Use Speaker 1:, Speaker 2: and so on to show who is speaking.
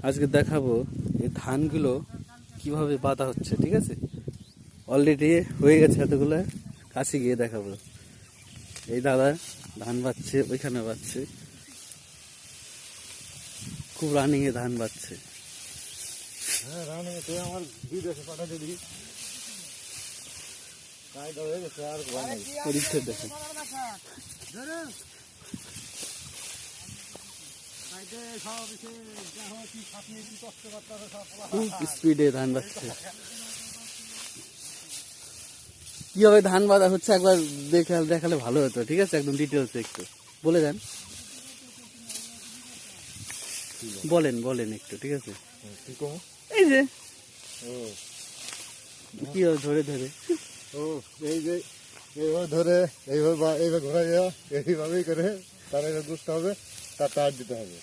Speaker 1: আজকে দেখাবো এই ধানগুলো কিভাবে বাঁধা হচ্ছে, ঠিক আছে? অলরেডি হয়ে গেছে এতগুলো, কাছে গিয়ে দেখাবো। এই দাদা ধান বাঁধছে, ওইখানে বাঁধছে, খুব রানিং এ ধান বাঁধছে।
Speaker 2: হ্যাঁ রানিং এ আমার বিদেশে পাঠাতে দিই কায়দা হয়ে গেছে আর
Speaker 1: পরীক্ষা দেখে খুব স্পিডে ধান বাঁধছে। কিভাবে ধান বাঁধা হচ্ছে একবার দেখালে ভালো হতো, ঠিক আছে? একদম ডিটেলস একটু বলে দেন, বলেন একটু, ঠিক আছে? এই যে কি ধরে
Speaker 2: এই যে এইভাবে ধরে এইভাবে ঘোরাইয়া এইভাবেই করে তার বুঝতে হবে, তার দিতে হবে।